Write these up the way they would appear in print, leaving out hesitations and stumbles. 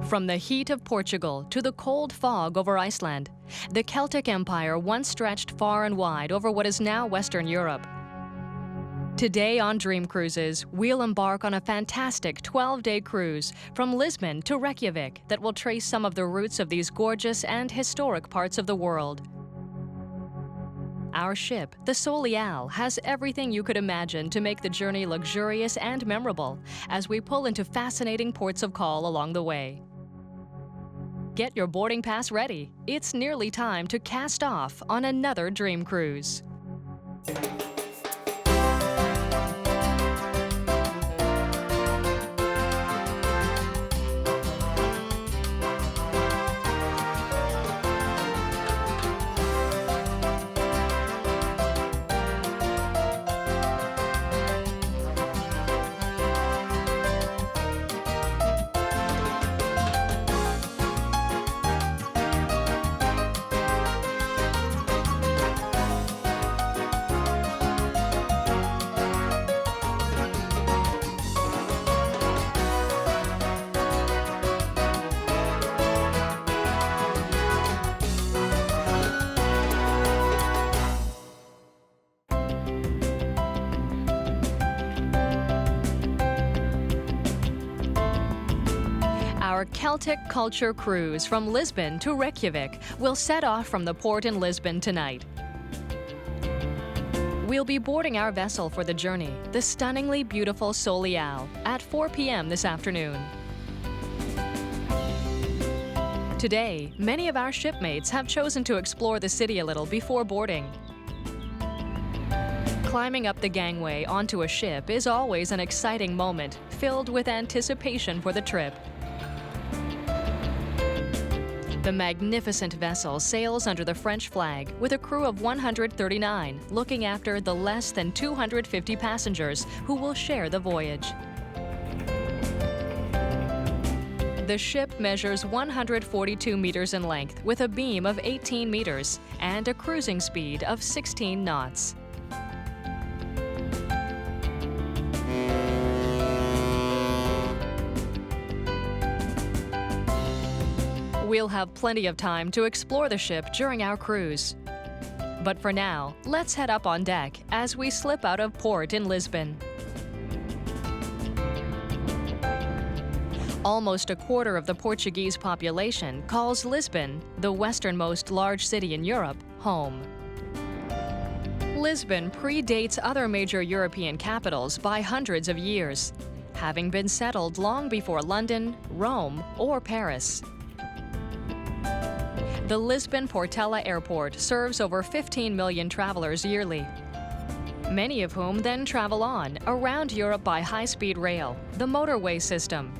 From the heat of Portugal to the cold fog over Iceland, the Celtic Empire once stretched far and wide over what is now Western Europe. Today on Dream Cruises, we'll embark on a fantastic 12-day cruise from Lisbon to Reykjavik that will trace some of the roots of these gorgeous and historic parts of the world. Our ship, the Solial, has everything you could imagine to make the journey luxurious and memorable as we pull into fascinating ports of call along the way. Get your boarding pass ready. It's nearly time to cast off on another dream cruise. Our Celtic culture cruise from Lisbon to Reykjavik will set off from the port in Lisbon tonight. We'll be boarding our vessel for the journey, the stunningly beautiful Solial, at 4 p.m. this afternoon. Today, many of our shipmates have chosen to explore the city a little before boarding. Climbing up the gangway onto a ship is always an exciting moment, filled with anticipation for the trip. The magnificent vessel sails under the French flag with a crew of 139, looking after the less than 250 passengers who will share the voyage. The ship measures 142 meters in length with a beam of 18 meters and a cruising speed of 16 knots. We'll have plenty of time to explore the ship during our cruise. But for now, let's head up on deck as we slip out of port in Lisbon. Almost a quarter of the Portuguese population calls Lisbon, the westernmost large city in Europe, home. Lisbon predates other major European capitals by hundreds of years, having been settled long before London, Rome, or Paris. The Lisbon Portela Airport serves over 15 million travelers yearly, many of whom then travel on around Europe by high-speed rail, the motorway system,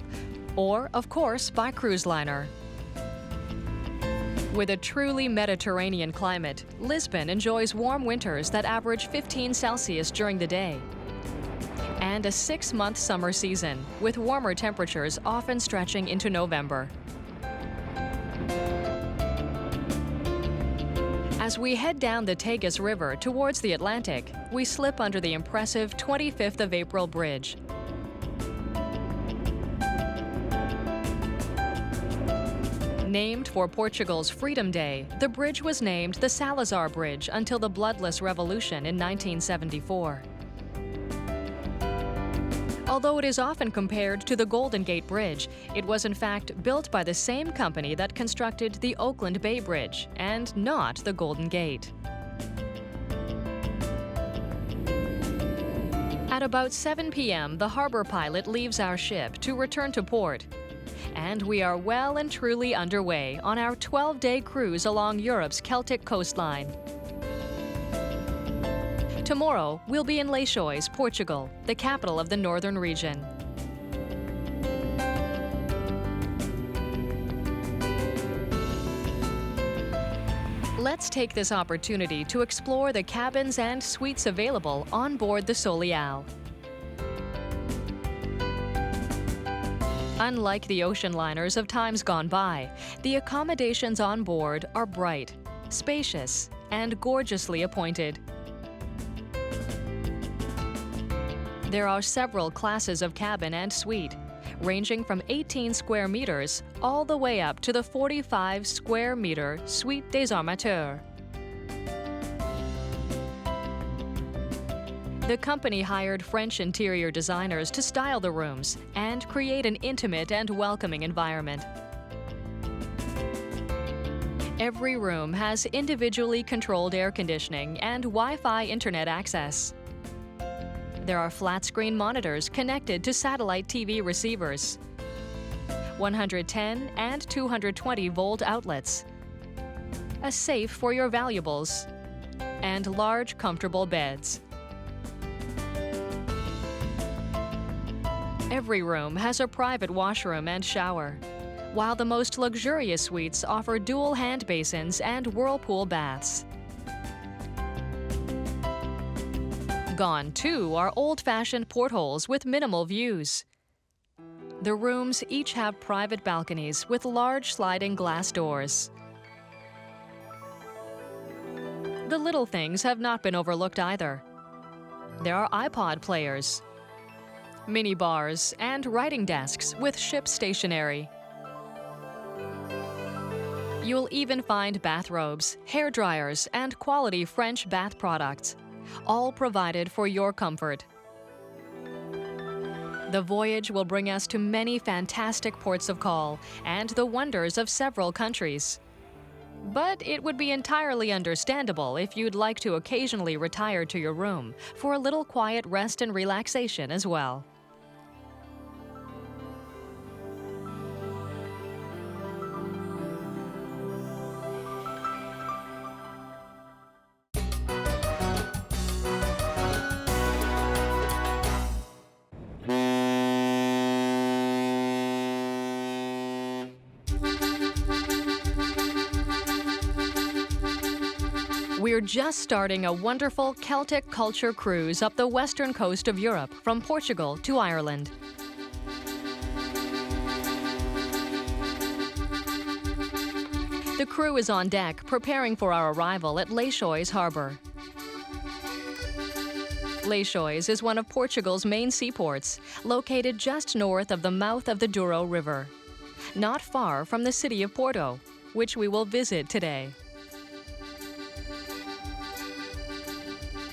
or, of course, by cruise liner. With a truly Mediterranean climate, Lisbon enjoys warm winters that average 15 Celsius during the day, and a 6-month summer season, with warmer temperatures often stretching into November. As we head down the Tagus River towards the Atlantic, we slip under the impressive 25th of April Bridge. Named for Portugal's Freedom Day, the bridge was named the Salazar Bridge until the Bloodless Revolution in 1974. Although it is often compared to the Golden Gate Bridge, it was in fact built by the same company that constructed the Oakland Bay Bridge, and not the Golden Gate. At about 7 p.m., the harbor pilot leaves our ship to return to port, and we are well and truly underway on our 12-day cruise along Europe's Celtic coastline. Tomorrow, we'll be in Leixões, Portugal, the capital of the northern region. Let's take this opportunity to explore the cabins and suites available on board the Solial. Unlike the ocean liners of times gone by, the accommodations on board are bright, spacious, and gorgeously appointed. There are several classes of cabin and suite, ranging from 18 square meters all the way up to the 45 square meter Suite des Armateurs. The company hired French interior designers to style the rooms and create an intimate and welcoming environment. Every room has individually controlled air conditioning and Wi-Fi internet access. There are flat-screen monitors connected to satellite TV receivers, 110 and 220-volt outlets, a safe for your valuables, and large, comfortable beds. Every room has a private washroom and shower, while the most luxurious suites offer dual hand basins and whirlpool baths. Gone, too, are old-fashioned portholes with minimal views. The rooms each have private balconies with large sliding glass doors. The little things have not been overlooked either. There are iPod players, mini bars, and writing desks with ship stationery. You'll even find bathrobes, hair dryers, and quality French bath products, all provided for your comfort. The voyage will bring us to many fantastic ports of call and the wonders of several countries. But it would be entirely understandable if you'd like to occasionally retire to your room for a little quiet rest and relaxation as well. We're just starting a wonderful Celtic culture cruise up the western coast of Europe from Portugal to Ireland. The crew is on deck preparing for our arrival at Leixões Harbour. Leixões is one of Portugal's main seaports, located just north of the mouth of the Duro River, not far from the city of Porto, which we will visit today.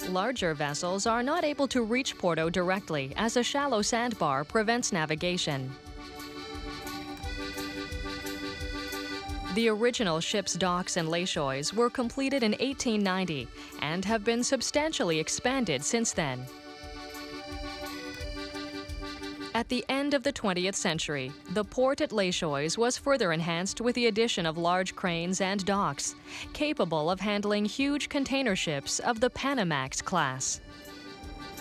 Larger vessels are not able to reach Porto directly as a shallow sandbar prevents navigation. The original ship's docks in Leixões were completed in 1890 and have been substantially expanded since then. At the end of the 20th century, the port at Leixões was further enhanced with the addition of large cranes and docks, capable of handling huge container ships of the Panamax class.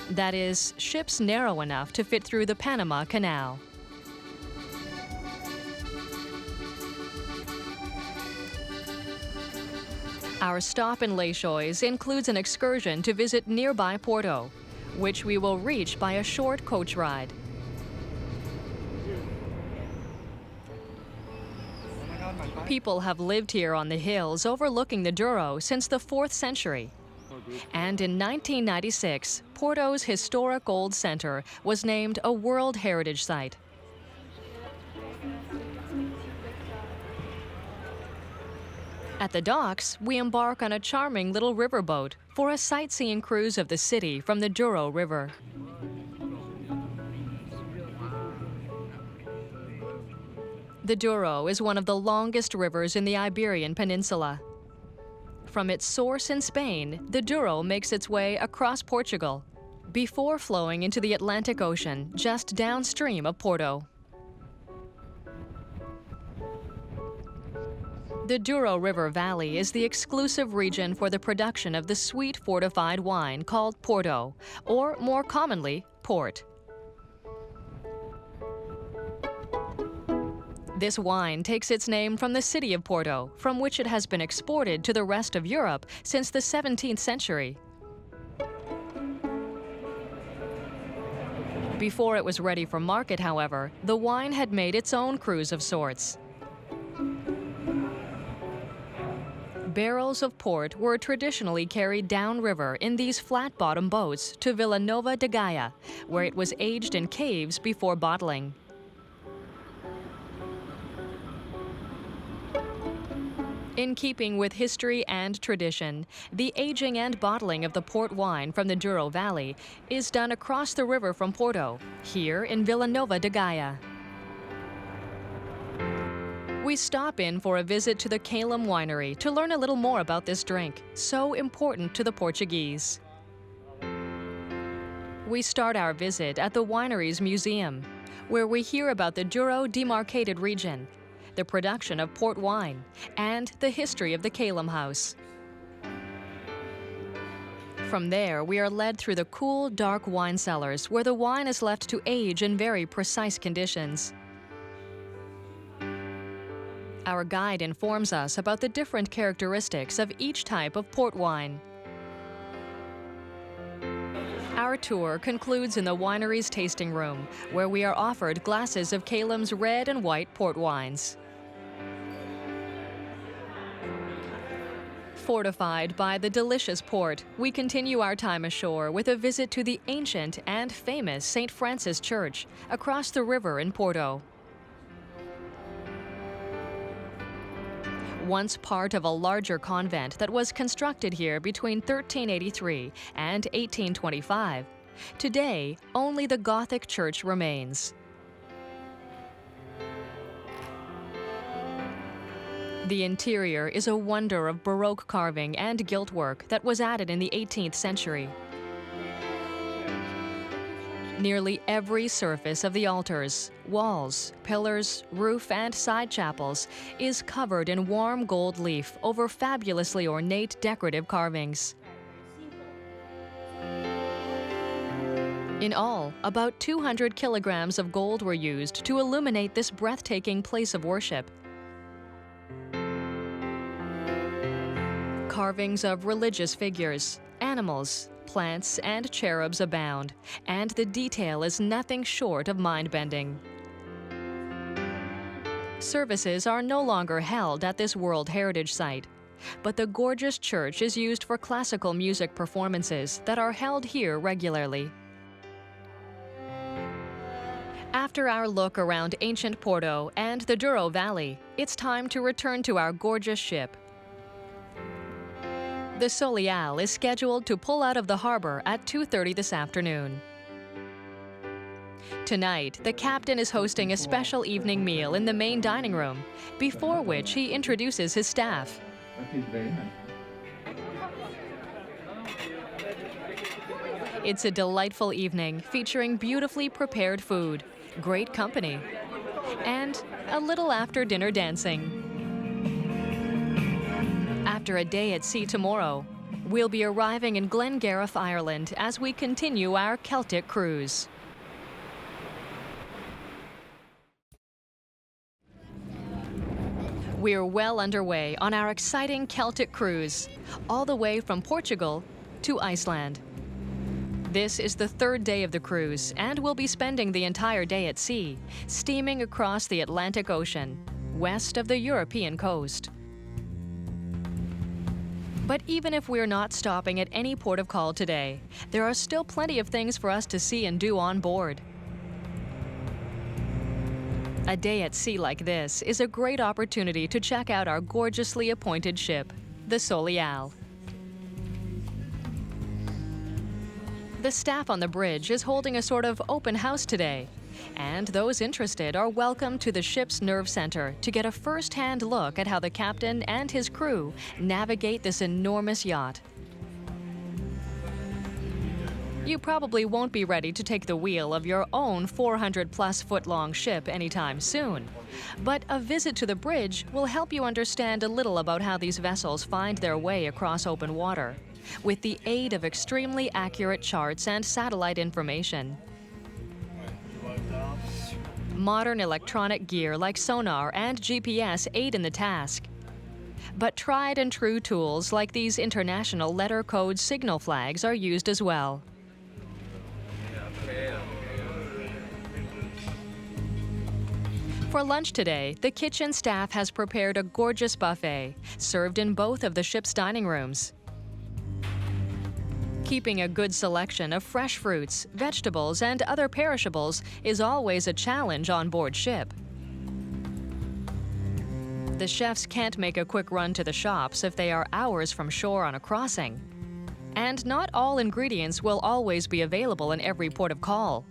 That is, ships narrow enough to fit through the Panama Canal. Our stop in Leixões includes an excursion to visit nearby Porto, which we will reach by a short coach ride. People have lived here on the hills overlooking the Douro since the 4th century. And in 1996, Porto's historic old center was named a World Heritage Site. At the docks, we embark on a charming little riverboat for a sightseeing cruise of the city from the Duro River. The Douro is one of the longest rivers in the Iberian Peninsula. From its source in Spain, the Douro makes its way across Portugal, before flowing into the Atlantic Ocean just downstream of Porto. The Douro River Valley is the exclusive region for the production of the sweet fortified wine called Porto, or more commonly, port. This wine takes its name from the city of Porto, from which it has been exported to the rest of Europe since the 17th century. Before it was ready for market, however, the wine had made its own cruise of sorts. Barrels of port were traditionally carried downriver in these flat-bottom boats to Vila Nova de Gaia, where it was aged in caves before bottling. In keeping with history and tradition, the aging and bottling of the port wine from the Douro Valley is done across the river from Porto, here in Vila Nova de Gaia. We stop in for a visit to the Killybegs winery to learn a little more about this drink, so important to the Portuguese. We start our visit at the winery's museum, where we hear about the Douro demarcated region, the production of port wine, and the history of the Killybegs house. From there, we are led through the cool, dark wine cellars where the wine is left to age in very precise conditions. Our guide informs us about the different characteristics of each type of port wine. Our tour concludes in the winery's tasting room, where we are offered glasses of Killybegs red and white port wines. Fortified by the delicious port, we continue our time ashore with a visit to the ancient and famous St. Francis Church across the river in Porto. Once part of a larger convent that was constructed here between 1383 and 1825, today only the Gothic church remains. The interior is a wonder of Baroque carving and giltwork that was added in the 18th century. Nearly every surface of the altars, walls, pillars, roof, and side chapels is covered in warm gold leaf over fabulously ornate decorative carvings. In all, about 200 kilograms of gold were used to illuminate this breathtaking place of worship. Carvings of religious figures, animals, plants, and cherubs abound, and the detail is nothing short of mind-bending. Services are no longer held at this World Heritage Site, but the gorgeous church is used for classical music performances that are held here regularly. After our look around ancient Porto and the Douro Valley, it's time to return to our gorgeous ship. The Solial is scheduled to pull out of the harbor at 2:30 this afternoon. Tonight, the captain is hosting a special evening meal in the main dining room, before which he introduces his staff. It's a delightful evening featuring beautifully prepared food, great company, and a little after-dinner dancing. After a day at sea tomorrow, we'll be arriving in Glengarriff, Ireland, as we continue our Celtic cruise. We're well underway on our exciting Celtic cruise, all the way from Portugal to Iceland. This is the third day of the cruise, and we'll be spending the entire day at sea, steaming across the Atlantic Ocean, west of the European coast. But even if we're not stopping at any port of call today, there are still plenty of things for us to see and do on board. A day at sea like this is a great opportunity to check out our gorgeously appointed ship, the Solial. The staff on the bridge is holding a sort of open house today, and those interested are welcome to the ship's nerve center to get a first-hand look at how the captain and his crew navigate this enormous yacht. You probably won't be ready to take the wheel of your own 400-plus foot-long ship anytime soon, but a visit to the bridge will help you understand a little about how these vessels find their way across open water, with the aid of extremely accurate charts and satellite information. Modern electronic gear like sonar and GPS aid in the task. But tried and true tools like these international letter code signal flags are used as well. For lunch today, the kitchen staff has prepared a gorgeous buffet, served in both of the ship's dining rooms. Keeping a good selection of fresh fruits, vegetables, and other perishables is always a challenge on board ship. The chefs can't make a quick run to the shops if they are hours from shore on a crossing. And not all ingredients will always be available in every port of call.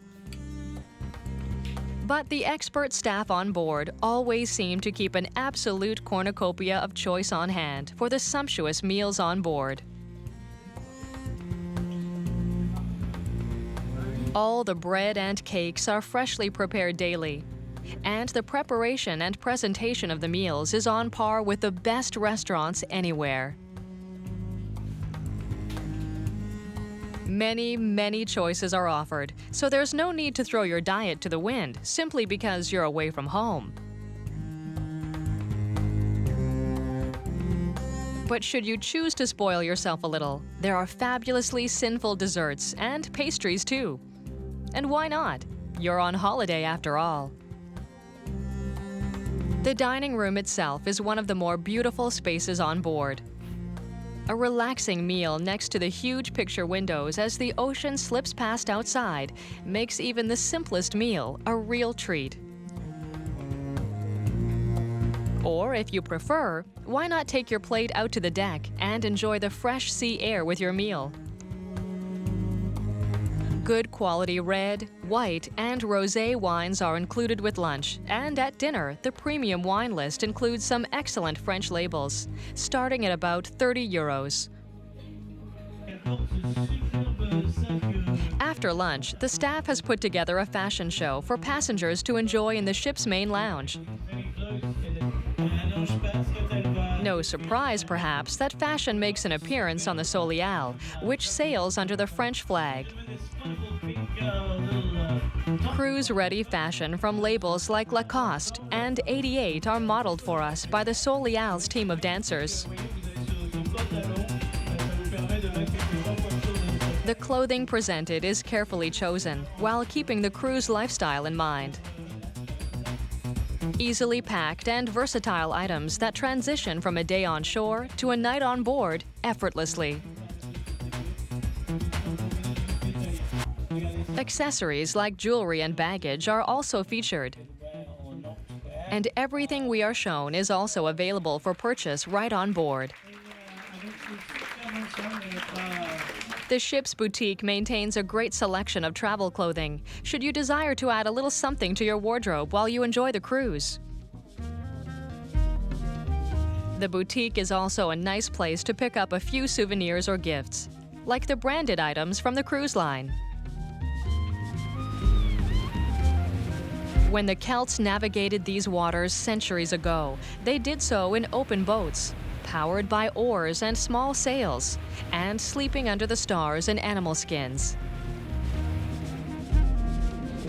But the expert staff on board always seem to keep an absolute cornucopia of choice on hand for the sumptuous meals on board. All the bread and cakes are freshly prepared daily, and the preparation and presentation of the meals is on par with the best restaurants anywhere. Many choices are offered, so there's no need to throw your diet to the wind simply because you're away from home. But should you choose to spoil yourself a little, there are fabulously sinful desserts and pastries too. And why not? You're on holiday after all. The dining room itself is one of the more beautiful spaces on board. A relaxing meal next to the huge picture windows as the ocean slips past outside makes even the simplest meal a real treat. Or if you prefer, why not take your plate out to the deck and enjoy the fresh sea air with your meal? Good quality red, white, and rosé wines are included with lunch, and at dinner, the premium wine list includes some excellent French labels, starting at about €30. After lunch, the staff has put together a fashion show for passengers to enjoy in the ship's main lounge. No surprise, perhaps, that fashion makes an appearance on the Solial, which sails under the French flag. Cruise-ready fashion from labels like Lacoste and 88 are modeled for us by the Solial's team of dancers. The clothing presented is carefully chosen while keeping the cruise lifestyle in mind. Easily packed and versatile items that transition from a day on shore to a night on board effortlessly. Accessories like jewelry and baggage are also featured. And everything we are shown is also available for purchase right on board. The ship's boutique maintains a great selection of travel clothing, should you desire to add a little something to your wardrobe while you enjoy the cruise. The boutique is also a nice place to pick up a few souvenirs or gifts, like the branded items from the cruise line. When the Celts navigated these waters centuries ago, they did so in open boats, powered by oars and small sails, and sleeping under the stars in animal skins.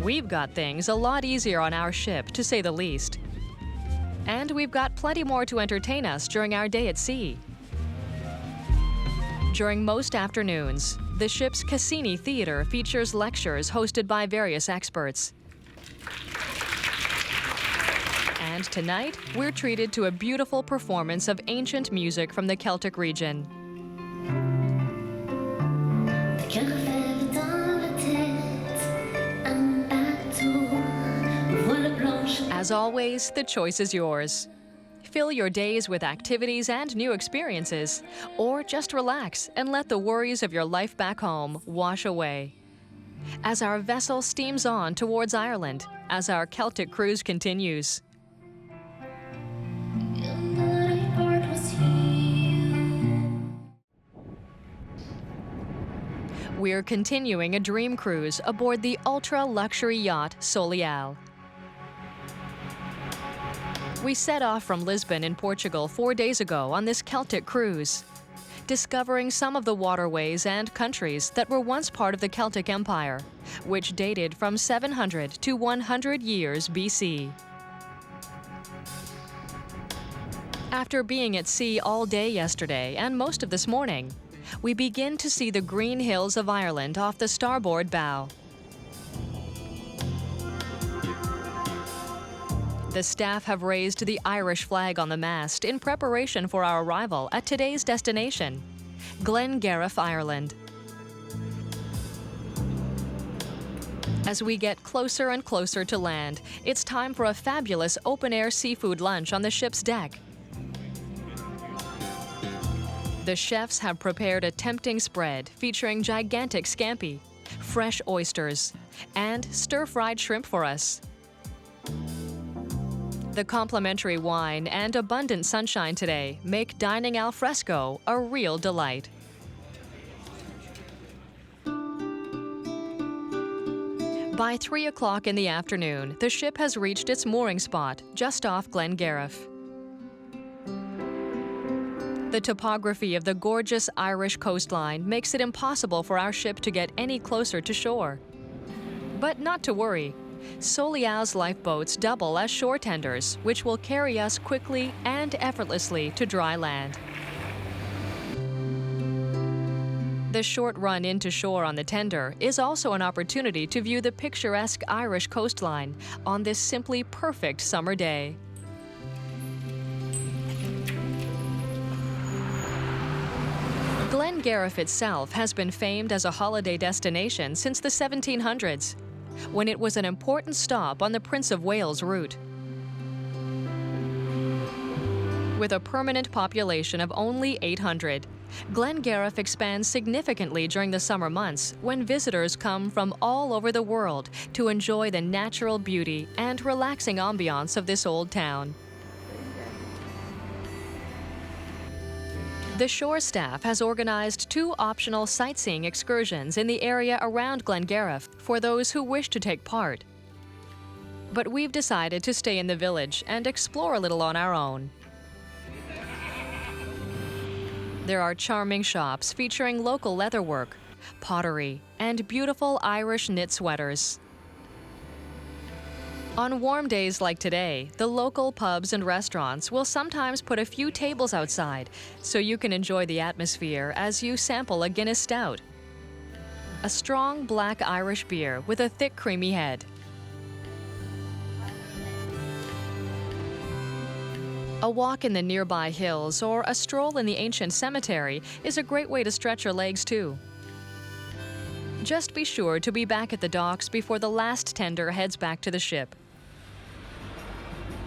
We've got things a lot easier on our ship, to say the least. And we've got plenty more to entertain us during our day at sea. During most afternoons, the ship's Cassini Theater features lectures hosted by various experts. And tonight, we're treated to a beautiful performance of ancient music from the Celtic region. As always, the choice is yours. Fill your days with activities and new experiences, or just relax and let the worries of your life back home wash away. As our vessel steams on towards Ireland, as our Celtic cruise continues. We're continuing a dream cruise aboard the ultra-luxury yacht Solial. We set off from Lisbon in Portugal 4 days ago on this Celtic cruise, discovering some of the waterways and countries that were once part of the Celtic Empire, which dated from 700 to 100 years BC. After being at sea all day yesterday and most of this morning, we begin to see the green hills of Ireland off the starboard bow. The staff have raised the Irish flag on the mast in preparation for our arrival at today's destination, Glengarriff, Ireland. As we get closer and closer to land, it's time for a fabulous open-air seafood lunch on the ship's deck, The chefs have prepared a tempting spread featuring gigantic scampi, fresh oysters, and stir-fried shrimp for us. The complimentary wine and abundant sunshine today make dining al fresco a real delight. By 3 o'clock in the afternoon, the ship has reached its mooring spot just off Glengarriff. The topography of the gorgeous Irish coastline makes it impossible for our ship to get any closer to shore. But not to worry. Solial's lifeboats double as shore tenders, which will carry us quickly and effortlessly to dry land. The short run into shore on the tender is also an opportunity to view the picturesque Irish coastline on this simply perfect summer day. Glengarriff itself has been famed as a holiday destination since the 1700s, when it was an important stop on the Prince of Wales route. With a permanent population of only 800, Glengarriff expands significantly during the summer months when visitors come from all over the world to enjoy the natural beauty and relaxing ambiance of this old town. The shore staff has organized 2 optional sightseeing excursions in the area around Glengarriff for those who wish to take part. But we've decided to stay in the village and explore a little on our own. There are charming shops featuring local leatherwork, pottery, and beautiful Irish knit sweaters. On warm days like today, the local pubs and restaurants will sometimes put a few tables outside so you can enjoy the atmosphere as you sample a Guinness Stout, a strong black Irish beer with a thick creamy head. A walk in the nearby hills or a stroll in the ancient cemetery is a great way to stretch your legs too. Just be sure to be back at the docks before the last tender heads back to the ship.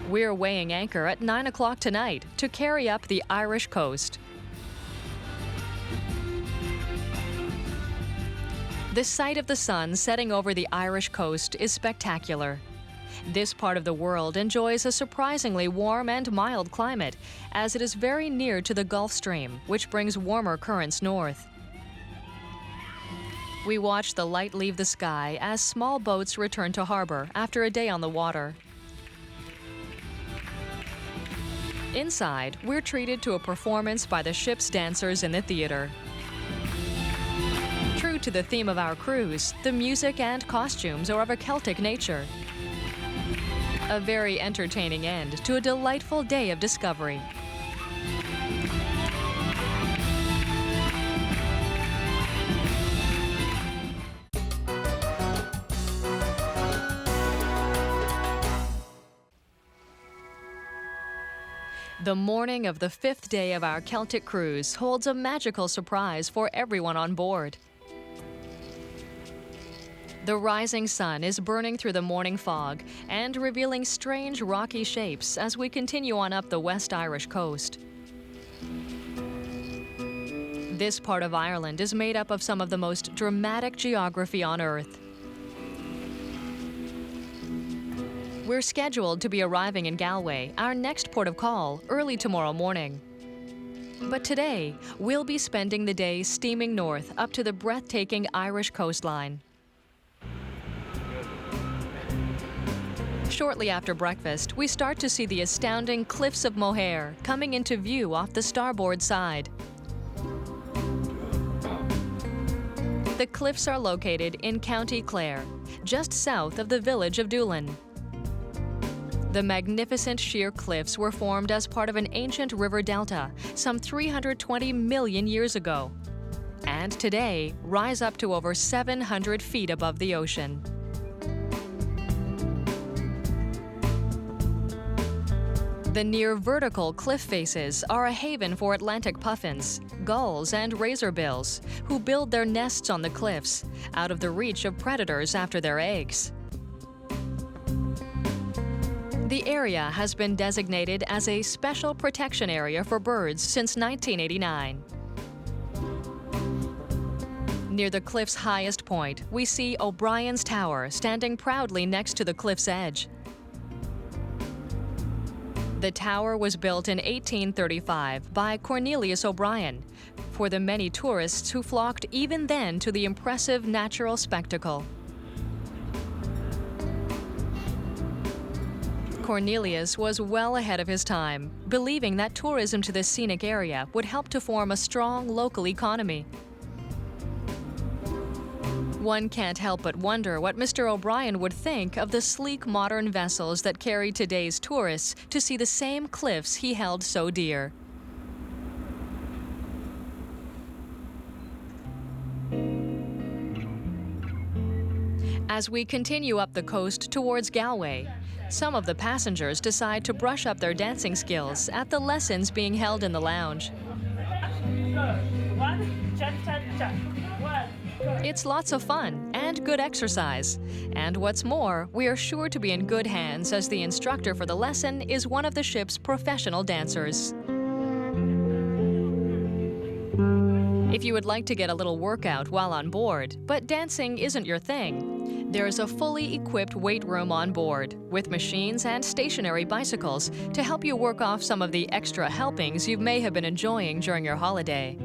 We're weighing anchor at 9 o'clock tonight to carry up the Irish coast. The sight of the sun setting over the Irish coast is spectacular. This part of the world enjoys a surprisingly warm and mild climate, as it is very near to the Gulf Stream, which brings warmer currents north. We watch the light leave the sky as small boats return to harbor after a day on the water. Inside, we're treated to a performance by the ship's dancers in the theater. True to the theme of our cruise, the music and costumes are of a Celtic nature. A very entertaining end to a delightful day of discovery. The morning of the 5th day of our Celtic cruise holds a magical surprise for everyone on board. The rising sun is burning through the morning fog and revealing strange rocky shapes as we continue on up the West Irish coast. This part of Ireland is made up of some of the most dramatic geography on Earth. We're scheduled to be arriving in Galway, our next port of call, early tomorrow morning. But today, we'll be spending the day steaming north up to the breathtaking Irish coastline. Shortly after breakfast, we start to see the astounding Cliffs of Moher coming into view off the starboard side. The cliffs are located in County Clare, just south of the village of Doulin. The magnificent sheer cliffs were formed as part of an ancient river delta some 320 million years ago, and today rise up to over 700 feet above the ocean. The near vertical cliff faces are a haven for Atlantic puffins, gulls, and razorbills, who build their nests on the cliffs, out of the reach of predators after their eggs. The area has been designated as a special protection area for birds since 1989. Near the cliff's highest point, we see O'Brien's Tower standing proudly next to the cliff's edge. The tower was built in 1835 by Cornelius O'Brien for the many tourists who flocked even then to the impressive natural spectacle. Cornelius was well ahead of his time, believing that tourism to this scenic area would help to form a strong local economy. One can't help but wonder what Mr. O'Brien would think of the sleek modern vessels that carry today's tourists to see the same cliffs he held so dear. As we continue up the coast towards Galway, some of the passengers decide to brush up their dancing skills at the lessons being held in the lounge. It's lots of fun and good exercise. And what's more, we are sure to be in good hands as the instructor for the lesson is one of the ship's professional dancers. If you would like to get a little workout while on board, but dancing isn't your thing, there is a fully equipped weight room on board with machines and stationary bicycles to help you work off some of the extra helpings you may have been enjoying during your holiday.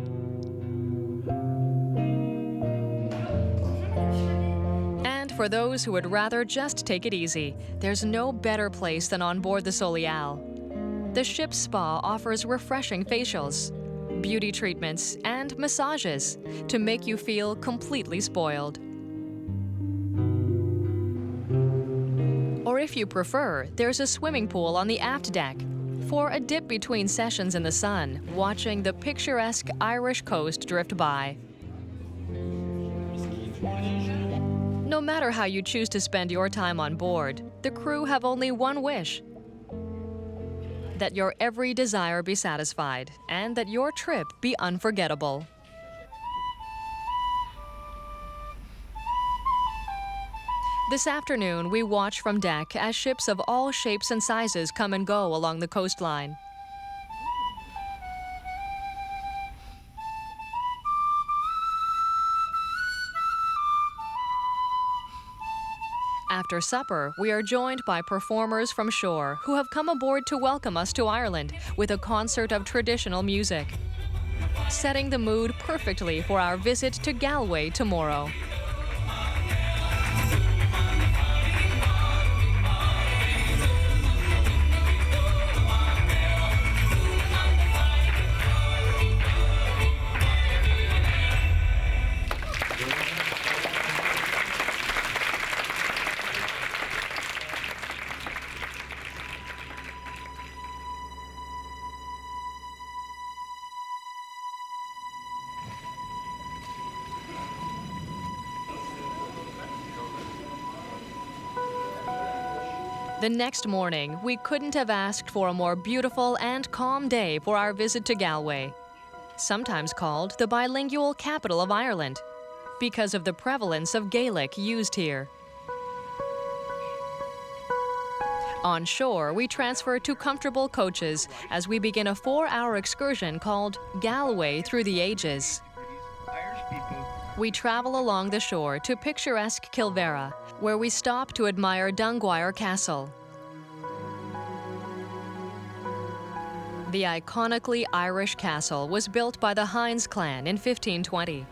And for those who would rather just take it easy, there's no better place than on board the Solial. The ship's spa offers refreshing facials, beauty treatments, and massages to make you feel completely spoiled. Or if you prefer, there's a swimming pool on the aft deck for a dip between sessions in the sun, watching the picturesque Irish coast drift by. No matter how you choose to spend your time on board, the crew have only one wish: that your every desire be satisfied and that your trip be unforgettable. This afternoon, we watch from deck as ships of all shapes and sizes come and go along the coastline. After supper, we are joined by performers from shore who have come aboard to welcome us to Ireland with a concert of traditional music, setting the mood perfectly for our visit to Galway tomorrow. The next morning, we couldn't have asked for a more beautiful and calm day for our visit to Galway, sometimes called the bilingual capital of Ireland, because of the prevalence of Gaelic used here. On shore, we transfer to comfortable coaches as we begin a 4-hour excursion called Galway Through the Ages. We travel along the shore to picturesque Kilvera, where we stop to admire Dunguire Castle. The iconically Irish castle was built by the Hines clan in 1520.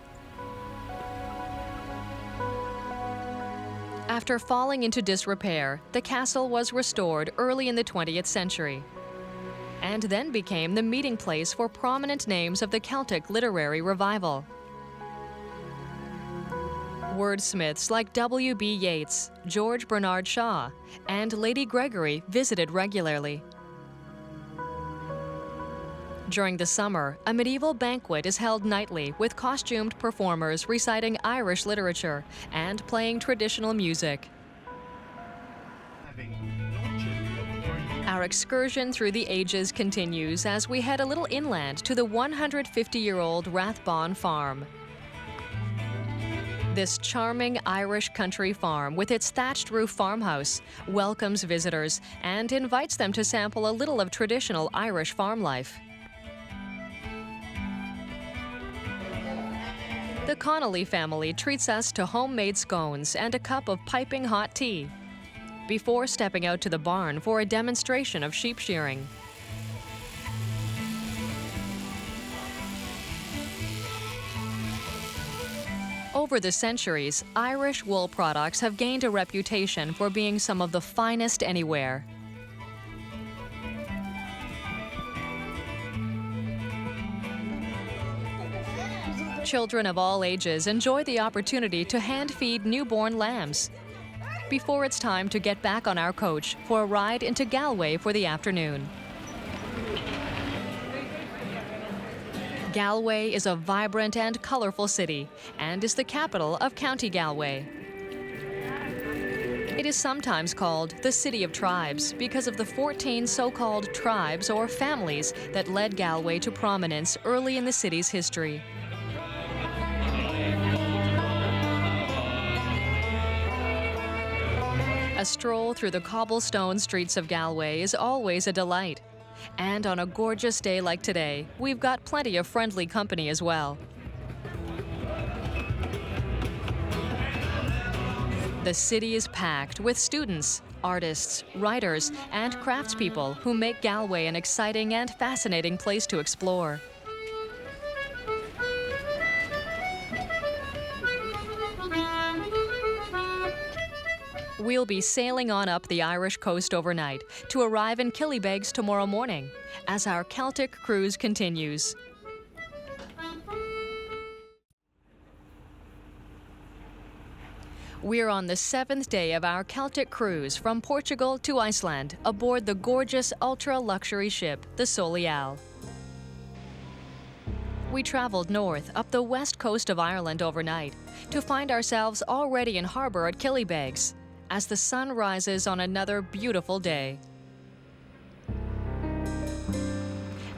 After falling into disrepair, the castle was restored early in the 20th century, and then became the meeting place for prominent names of the Celtic literary revival. Wordsmiths like W.B. Yeats, George Bernard Shaw, and Lady Gregory visited regularly. During the summer, a medieval banquet is held nightly with costumed performers reciting Irish literature and playing traditional music. Our excursion through the ages continues as we head a little inland to the 150-year-old Rathbone Farm. This charming Irish country farm with its thatched roof farmhouse welcomes visitors and invites them to sample a little of traditional Irish farm life. The Connolly family treats us to homemade scones and a cup of piping hot tea before stepping out to the barn for a demonstration of sheep shearing. Over the centuries, Irish wool products have gained a reputation for being some of the finest anywhere. Children of all ages enjoy the opportunity to hand-feed newborn lambs before it's time to get back on our coach for a ride into Galway for the afternoon. Galway is a vibrant and colorful city and is the capital of County Galway. It is sometimes called the City of Tribes because of the 14 so-called tribes or families that led Galway to prominence early in the city's history. A stroll through the cobblestone streets of Galway is always a delight. And on a gorgeous day like today, we've got plenty of friendly company as well. The city is packed with students, artists, writers, and craftspeople who make Galway an exciting and fascinating place to explore. We'll be sailing on up the Irish coast overnight to arrive in Killybegs tomorrow morning as our Celtic cruise continues. We're on the 7th day of our Celtic cruise from Portugal to Iceland aboard the gorgeous ultra-luxury ship, the Solial. We traveled north up the west coast of Ireland overnight to find ourselves already in harbor at Killybegs as the sun rises on another beautiful day.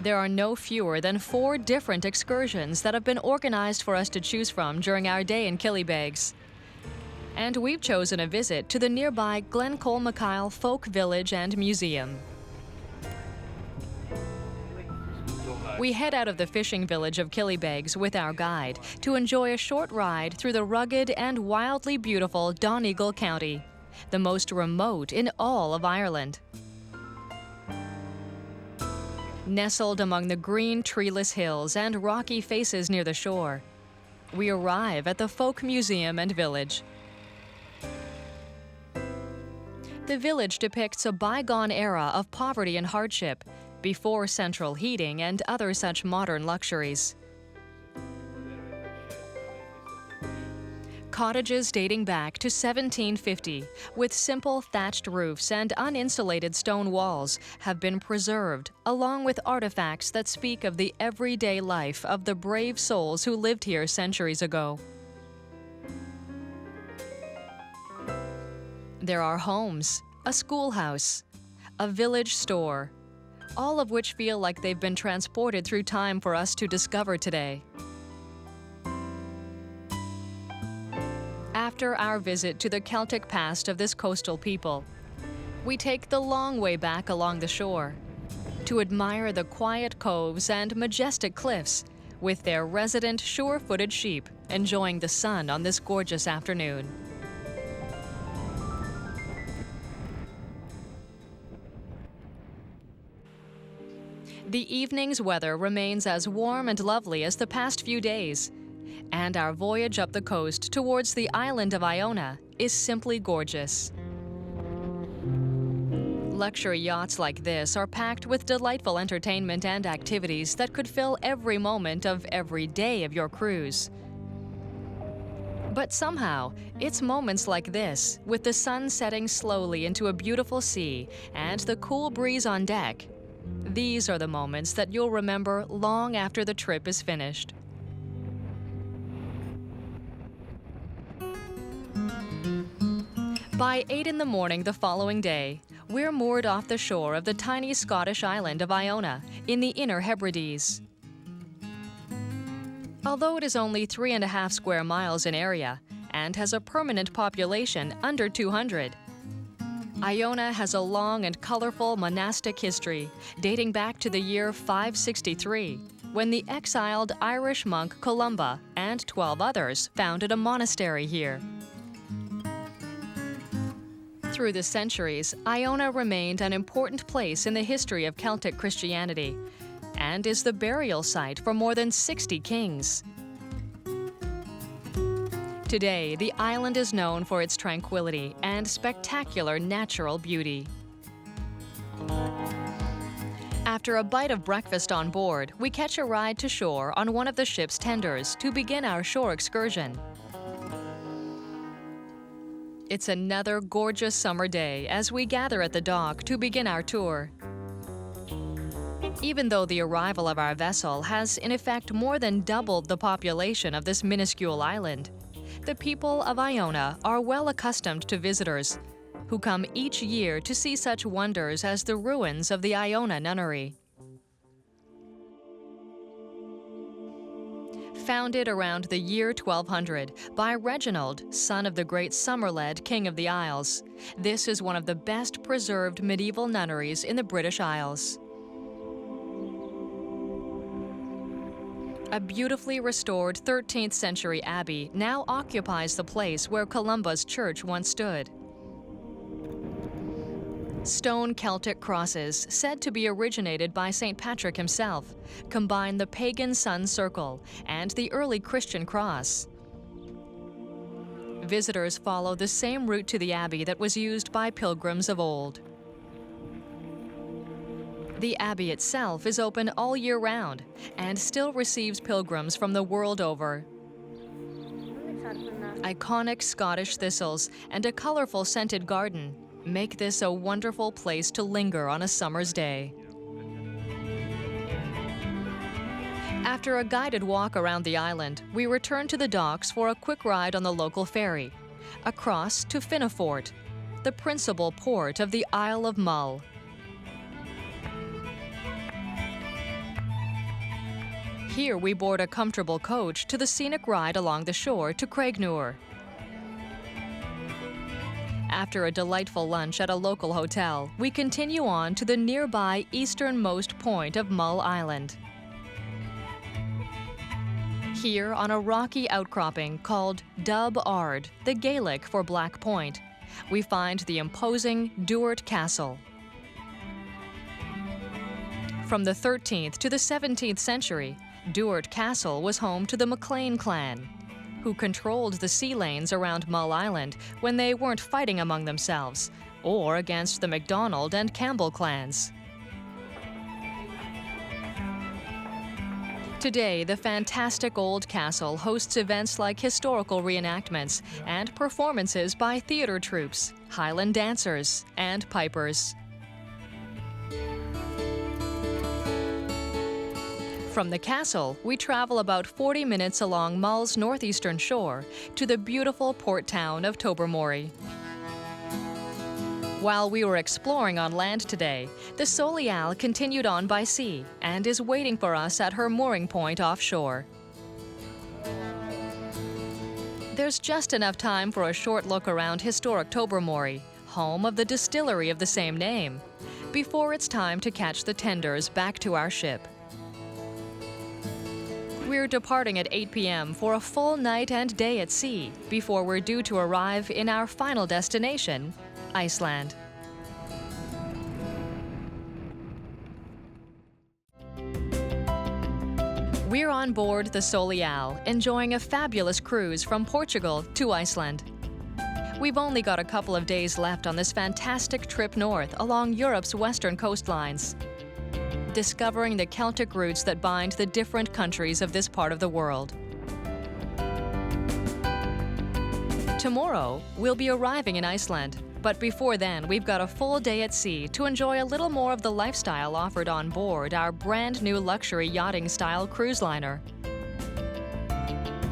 There are no fewer than 4 different excursions that have been organized for us to choose from during our day in Killybegs. And we've chosen a visit to the nearby Glencoe-McKyle Folk Village and Museum. We head out of the fishing village of Killybegs with our guide to enjoy a short ride through the rugged and wildly beautiful Donegal County, the most remote in all of Ireland. Nestled among the green treeless hills and rocky faces near the shore, we arrive at the Folk Museum and Village. The village depicts a bygone era of poverty and hardship, before central heating and other such modern luxuries. Cottages dating back to 1750, with simple thatched roofs and uninsulated stone walls, have been preserved, along with artifacts that speak of the everyday life of the brave souls who lived here centuries ago. There are homes, a schoolhouse, a village store, all of which feel like they've been transported through time for us to discover today. After our visit to the Celtic past of this coastal people, we take the long way back along the shore to admire the quiet coves and majestic cliffs with their resident sure-footed sheep enjoying the sun on this gorgeous afternoon. The evening's weather remains as warm and lovely as the past few days, and our voyage up the coast towards the island of Iona is simply gorgeous. Luxury yachts like this are packed with delightful entertainment and activities that could fill every moment of every day of your cruise. But somehow, it's moments like this, with the sun setting slowly into a beautiful sea and the cool breeze on deck, these are the moments that you'll remember long after the trip is finished. By 8 in the morning the following day, we're moored off the shore of the tiny Scottish island of Iona in the Inner Hebrides. Although it is only 3.5 square miles in area and has a permanent population under 200, Iona has a long and colorful monastic history dating back to the year 563, when the exiled Irish monk Columba and 12 others founded a monastery here. Through the centuries, Iona remained an important place in the history of Celtic Christianity and is the burial site for more than 60 kings. Today, the island is known for its tranquility and spectacular natural beauty. After a bite of breakfast on board, we catch a ride to shore on one of the ship's tenders to begin our shore excursion. It's another gorgeous summer day as we gather at the dock to begin our tour. Even though the arrival of our vessel has in effect more than doubled the population of this minuscule island, the people of Iona are well accustomed to visitors who come each year to see such wonders as the ruins of the Iona nunnery. Founded around the year 1200 by Reginald, son of the great Somerled, King of the Isles, this is one of the best preserved medieval nunneries in the British Isles. A beautifully restored 13th century abbey now occupies the place where Columba's church once stood. Stone Celtic crosses, said to be originated by St. Patrick himself, combine the pagan sun circle and the early Christian cross. Visitors follow the same route to the abbey that was used by pilgrims of old. The abbey itself is open all year round and still receives pilgrims from the world over. Iconic Scottish thistles and a colorful scented garden make this a wonderful place to linger on a summer's day. After a guided walk around the island, we return to the docks for a quick ride on the local ferry, across to Finnafort, the principal port of the Isle of Mull. Here we board a comfortable coach to the scenic ride along the shore to Craignure. After a delightful lunch at a local hotel, we continue on to the nearby easternmost point of Mull Island. Here, on a rocky outcropping called Dub Ard, the Gaelic for Black Point, we find the imposing Duart Castle. From the 13th to the 17th century, Duart Castle was home to the MacLean clan, who controlled the sea lanes around Mull Island when they weren't fighting among themselves, or against the MacDonald and Campbell clans. Today, the fantastic old castle hosts events like historical reenactments and performances by theater troupes, Highland dancers, and pipers. From the castle, we travel about 40 minutes along Mull's northeastern shore to the beautiful port town of Tobermory. While we were exploring on land today, the Solial continued on by sea and is waiting for us at her mooring point offshore. There's just enough time for a short look around historic Tobermory, home of the distillery of the same name, before it's time to catch the tenders back to our ship. We're departing at 8 p.m. for a full night and day at sea before we're due to arrive in our final destination, Iceland. We're on board the Solial, enjoying a fabulous cruise from Portugal to Iceland. We've only got a couple of days left on this fantastic trip north along Europe's western coastlines, discovering the Celtic roots that bind the different countries of this part of the world. Tomorrow, we'll be arriving in Iceland, but before then, we've got a full day at sea to enjoy a little more of the lifestyle offered on board our brand new luxury yachting-style cruise liner.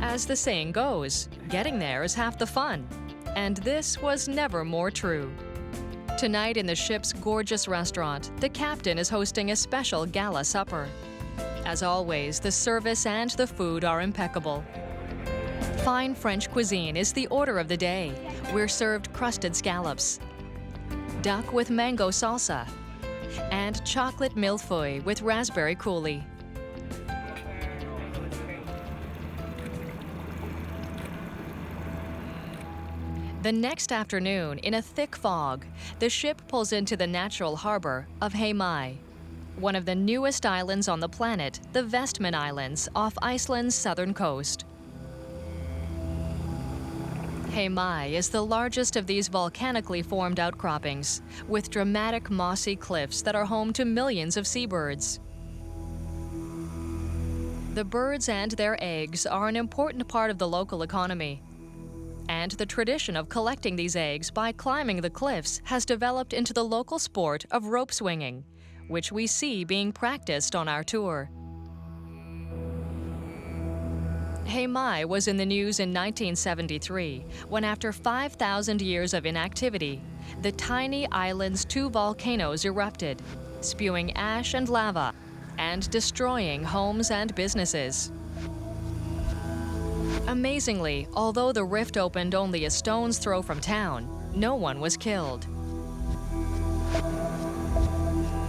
As the saying goes, getting there is half the fun, and this was never more true. Tonight in the ship's gorgeous restaurant, the captain is hosting a special gala supper. As always, the service and the food are impeccable. Fine French cuisine is the order of the day. We're served crusted scallops, duck with mango salsa, and chocolate millefeuille with raspberry coulis. The next afternoon, in a thick fog, the ship pulls into the natural harbor of Heimaey, one of the newest islands on the planet, the Vestman Islands off Iceland's southern coast. Heimaey is the largest of these volcanically formed outcroppings, with dramatic mossy cliffs that are home to millions of seabirds. The birds and their eggs are an important part of the local economy. And the tradition of collecting these eggs by climbing the cliffs has developed into the local sport of rope swinging, which we see being practiced on our tour. Heimaey was in the news in 1973, when after 5,000 years of inactivity, the tiny island's 2 volcanoes erupted, spewing ash and lava, and destroying homes and businesses. Amazingly, although the rift opened only a stone's throw from town, no one was killed.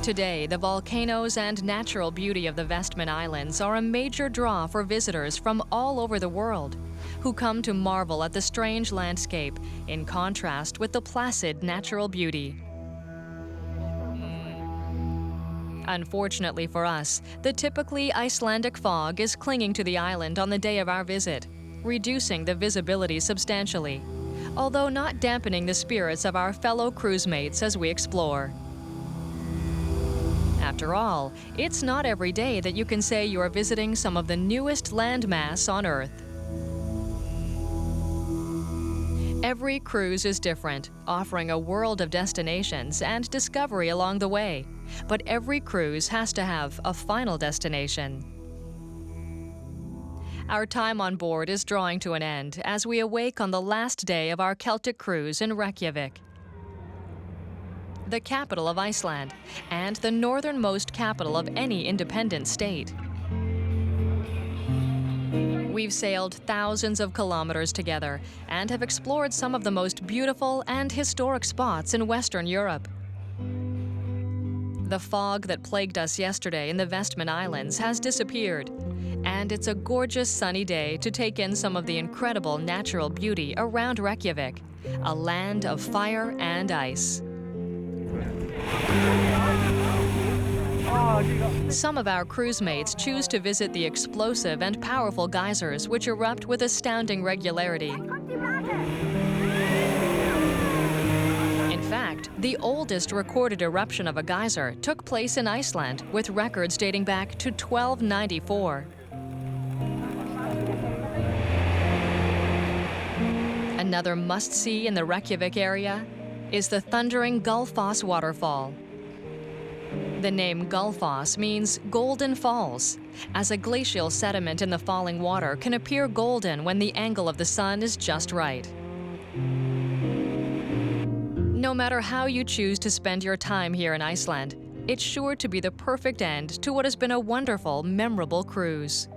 Today, the volcanoes and natural beauty of the Vestman Islands are a major draw for visitors from all over the world, who come to marvel at the strange landscape in contrast with the placid natural beauty. Unfortunately for us, the typically Icelandic fog is clinging to the island on the day of our visit, reducing the visibility substantially, although not dampening the spirits of our fellow cruise mates as we explore. After all, it's not every day that you can say you are visiting some of the newest landmass on Earth. Every cruise is different, offering a world of destinations and discovery along the way, but every cruise has to have a final destination. Our time on board is drawing to an end as we awake on the last day of our Celtic cruise in Reykjavik, the capital of Iceland, and the northernmost capital of any independent state. We've sailed thousands of kilometers together and have explored some of the most beautiful and historic spots in Western Europe. The fog that plagued us yesterday in the Vestman Islands has disappeared, and it's a gorgeous sunny day to take in some of the incredible natural beauty around Reykjavik, a land of fire and ice. Some of our cruise mates choose to visit the explosive and powerful geysers which erupt with astounding regularity. In fact, the oldest recorded eruption of a geyser took place in Iceland, with records dating back to 1294. Another must-see in the Reykjavik area is the thundering Gullfoss waterfall. The name Gullfoss means golden falls, as a glacial sediment in the falling water can appear golden when the angle of the sun is just right. No matter how you choose to spend your time here in Iceland, it's sure to be the perfect end to what has been a wonderful, memorable cruise.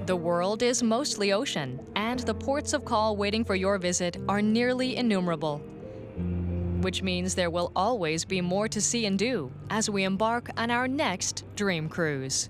The world is mostly ocean, and the ports of call waiting for your visit are nearly innumerable, which means there will always be more to see and do as we embark on our next dream cruise.